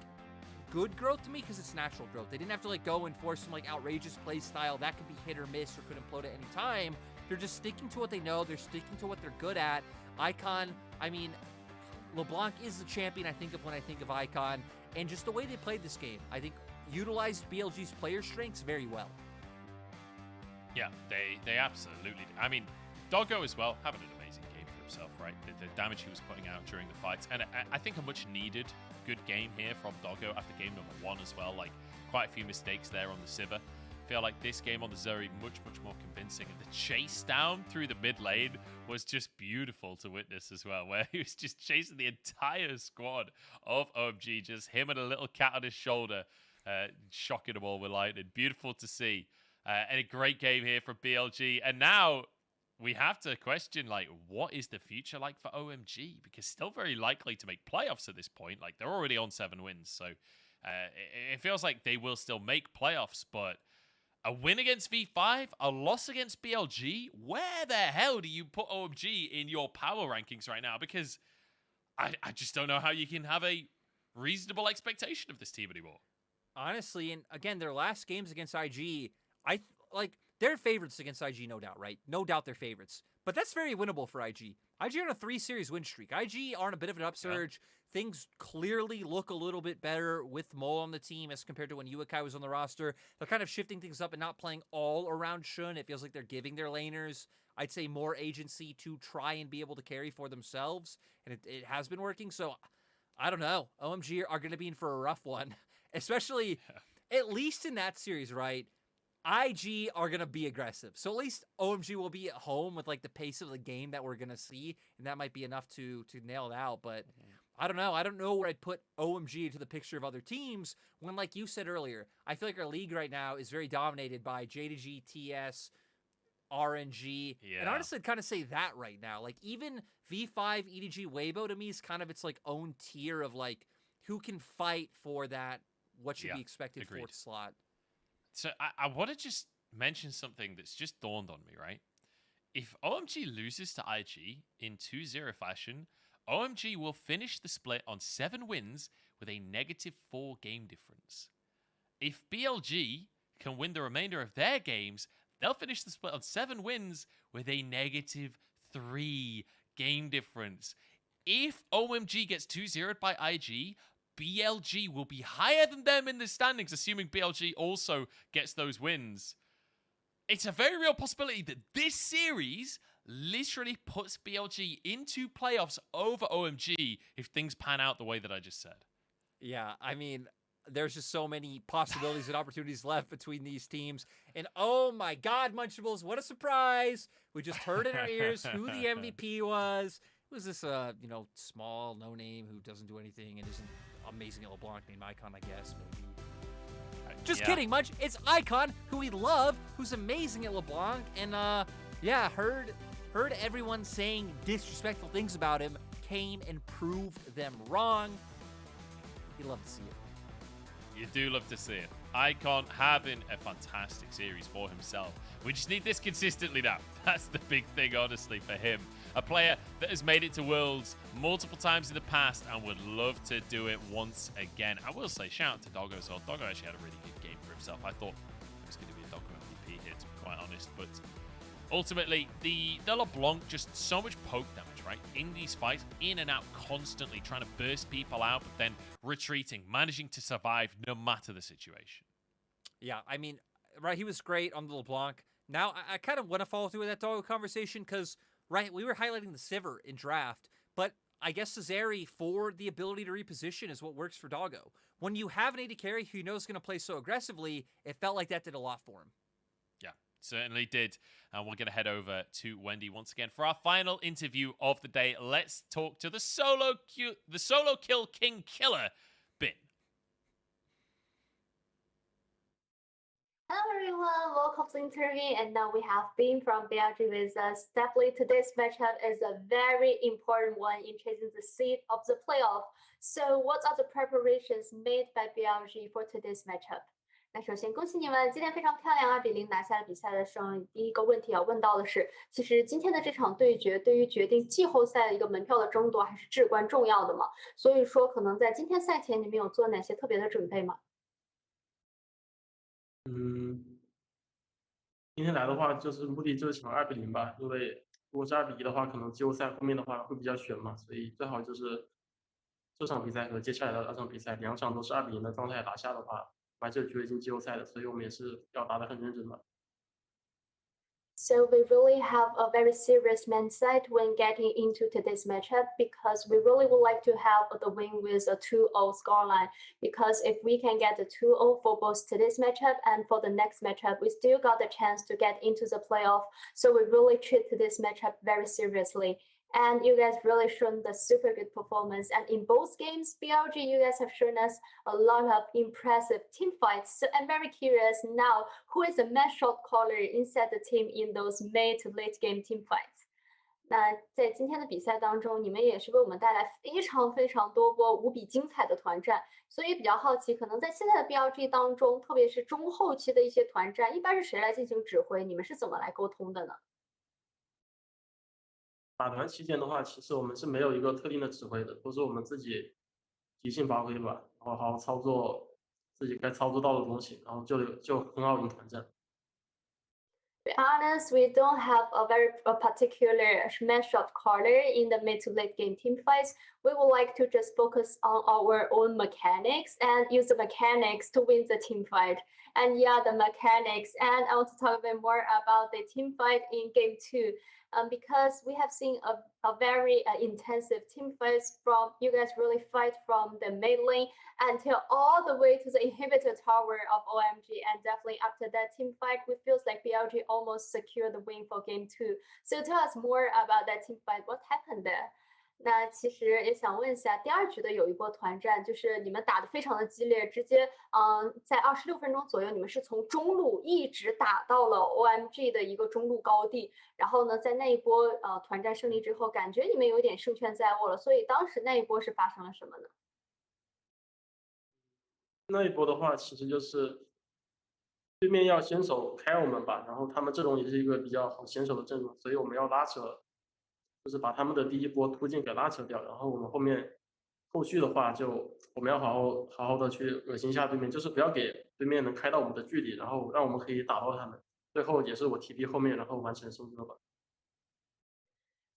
good growth to me because it's natural growth. They didn't have to like go and force some like outrageous play style that could be hit or miss or could implode at any time. They're just sticking to what they know. They're sticking to what they're good at. Icon, I mean, LeBlanc is the champion I think of when I think of Icon, and just the way they played this game, I think utilized BLG's player strengths very well. Yeah, they absolutely did. I mean, Doggo as well, having an amazing game for himself, right? The damage he was putting out during the fights. And I think a much needed good game here from Doggo after game number 1 as well. Like, quite a few mistakes there on the Sivir. Feel like this game on the Zuri much more convincing. And the chase down through the mid lane was just beautiful to witness as well, where he was just chasing the entire squad of OMG, just him and a little cat on his shoulder, shocking them all with lightning. Beautiful to see. And a great game here from BLG. And now we have to question, like, what is the future like for OMG? Because still very likely to make playoffs at this point. Like, they're already on 7 wins. So it feels like they will still make playoffs. But a win against V5, a loss against BLG, where the hell do you put OMG in your power rankings right now? Because I just don't know how you can have a reasonable expectation of this team anymore. Honestly, and again, their last games against IG, they're favorites against IG, no doubt, right? No doubt they're favorites. But that's very winnable for IG. IG are on a 3-series win streak. IG are on a bit of an upsurge. Yeah. Things clearly look a little bit better with Mole on the team as compared to when Uikai was on the roster. They're kind of shifting things up and not playing all around Shun. It feels like they're giving their laners, I'd say, more agency to try and be able to carry for themselves. And it has been working. So, I don't know. OMG are going to be in for a rough one. Especially, at least in that series, right? IG are going to be aggressive. So at least OMG will be at home with like the pace of the game that we're going to see. And that might be enough to nail it out. But I don't know. I don't know where I'd put OMG into the picture of other teams when, like you said earlier, I feel like our league right now is very dominated by J2G, TS, RNG. Yeah. And honestly, I'd kind of say that right now. Like even V5, EDG, Weibo to me is kind of its like own tier of like who can fight for that, what should be expected agreed. 4th slot. So I want to just mention something that's just dawned on me, right? If OMG loses to IG in 2-0 fashion, OMG will finish the split on 7 wins with a -4 game difference. If BLG can win the remainder of their games, they'll finish the split on 7 wins with a -3 game difference. If OMG gets 2-0'd by IG, BLG will be higher than them in the standings, assuming BLG also gets those wins. It's a very real possibility that this series literally puts BLG into playoffs over OMG if things pan out the way that I just said. Yeah, I mean, there's just so many possibilities and opportunities left between these teams. And oh my God, Munchables, what a surprise. We just heard in our ears who the MVP was. It was this, small, no name who doesn't do anything and isn't amazing at LeBlanc named Icon, I guess, maybe. Just Yeah. kidding, Munch. It's Icon, who we love, who's amazing at LeBlanc, and yeah, heard everyone saying disrespectful things about him, came and proved them wrong. You love to see it. You do love to see it. Icon having a fantastic series for himself. We just need this consistently now. That's the big thing, honestly, for him. A player that has made it to Worlds multiple times in the past and would love to do it once again. I will say, shout out to Doggo as well. Doggo actually had a really good game for himself. I thought it was going to be a Doggo MVP here, to be quite honest. But ultimately, the LeBlanc, just so much poke damage, right? In these fights, in and out constantly, trying to burst people out, but then retreating, managing to survive no matter the situation. Yeah, I mean, right, he was great on the LeBlanc. Now, I kind of want to follow through with that Doggo conversation because, right, we were highlighting the Sivir in draft, but I guess Cesari, for the ability to reposition, is what works for Doggo. When you have an AD carry who you know is going to play so aggressively, it felt like that did a lot for him. Yeah, certainly did. And we're going to head over to Wendy once again for our final interview of the day. Let's talk to the solo kill king killer, Bin. Hello everyone, welcome to the interview, and now we have Beam from BLG with us. Definitely today's matchup is a very important one in chasing the seed of the playoff. So what are the preparations made by BLG for today's matchup? 那首先恭喜你们，今天非常漂亮，2-0拿下了比赛的胜利。第一个问题要问到的是，其实今天的这场对决对于决定季后赛的一个门票的争夺还是至关重要的嘛。所以说，可能在今天赛前你们有做哪些特别的准备吗？今天来的话，就是目的就是想2-0吧，因为如果是2-1的话，可能季后赛后面的话会比较悬嘛，所以最好就是这场比赛和接下来的2场比赛，2场都是2-0的状态拿下的话，还是有机会进季后赛的，所以我们也是要打得很认真的。So we really have a very serious mindset when getting into today's matchup because we really would like to have the win with a 2-0 scoreline. Because if we can get the 2-0 for both today's matchup and for the next matchup, we still got the chance to get into the playoff. So we really treat this matchup very seriously. And you guys really shown the super good performance. And in both games, BLG, you guys have shown us a lot of impressive team fights. So I'm very curious now, who is the match shot caller inside the team in those mid to late game team fights? 那在今天的比赛当中，你们也是为我们带来非常非常多波无比精彩的团战，所以比较好奇，可能在现在的 BLG 当中，特别是中后期的一些团战，一般是谁来进行指挥？你们是怎么来沟通的呢？打团期间的话，其实我们是没有一个特定的指挥的，都是我们自己即兴发挥吧，然后好好操作自己该操作到的东西，然后就很好赢团战。To be honest, we don't have a very particular matchup caller in the mid to late game team fights. We would like to just focus on our own mechanics and use the mechanics to win the team fight. And yeah, the mechanics. And I want to talk a bit more about the team fight in game 2. Because we have seen a very intensive team fights from you guys really fight from the mid lane until all the way to the inhibitor tower of OMG, and definitely after that team fight, we feels like BLG almost secured the win for game 2. So tell us more about that team fight. What happened there? 那其实也想问一下，第二局的有一波团战，就是你们打得非常的激烈，直接在26分钟左右，你们是从中路一直打到了 OMG 的一个中路高地，然后呢，在那一波团战胜利之后，感觉你们有点胜券在握了，所以当时那一波是发生了什么呢？那一波的话，其实就是对面要先手开我们吧，然后他们阵容也是一个比较好先手的阵容，所以我们要拉扯。就是把他们的第一波突进给拉扯掉，然后我们后续的话，就我们要好好的去恶心一下对面，就是不要给对面能开到我们的距离，然后让我们可以打到他们。最后也是我TP后面，然后完成收割吧。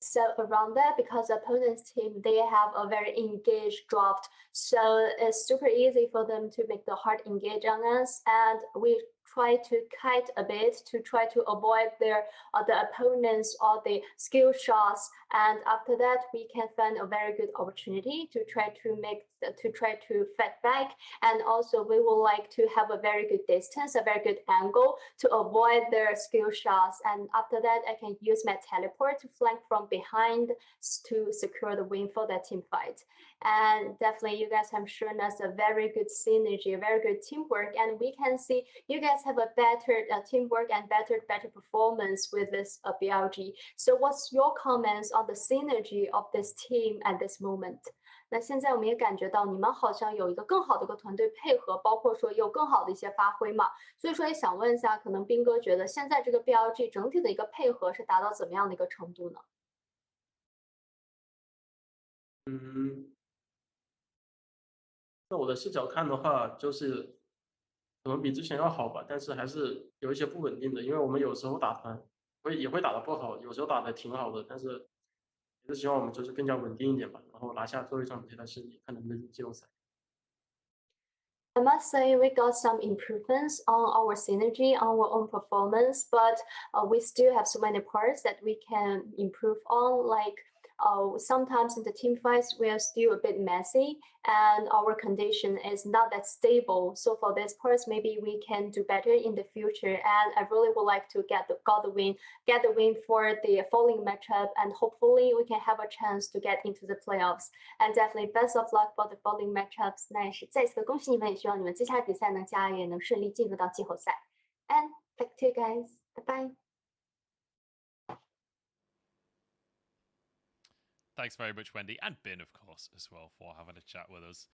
So around that, because opponent's team, they have a very engaged draft, so it's super easy for them to make the hard engage on us, and we try to kite a bit to try to avoid their the opponents or the skill shots, and after that we can find a very good opportunity to try to fight back, and also we would like to have a very good distance, a very good angle to avoid their skill shots, and after that I can use my teleport to flank from behind to secure the win for that team fight. And definitely you guys have shown us a very good synergy, a very good teamwork, and we can see you guys have a better teamwork and better performance with this BLG. So what's your comments on the synergy of this team at this moment? 那现在我们也感觉到你们好像有一个更好的一个团队配合，包括说有更好的一些发挥嘛，所以说也想问一下，可能斌哥觉得现在这个 BLG 整体的一个配合是达到怎么样的一个程度呢？在我的视角看的话，就是可能比之前要好吧，但是还是有一些不稳定的，因为我们有时候打团也会打得不好，有时候打得挺好的，但是也是希望我们就是更加稳定一点吧，然后拿下最后一场比赛的胜利，看能不能进季后赛。I must say we got some improvements on our synergy, on our own performance, but we still have so many parts that we can improve on. Like sometimes in the team fights, we are still a bit messy and our condition is not that stable. So for this parts, maybe we can do better in the future. And I really would like to get the win for the following matchup, and hopefully we can have a chance to get into the playoffs. And definitely best of luck for the following matchups. 那也是再次的恭喜你们，也希望你们接下来比赛能加油，也能顺利进入到季后赛。And back to you guys. Bye bye. Thanks very much, Wendy, and Bin, of course, as well, for having a chat with us.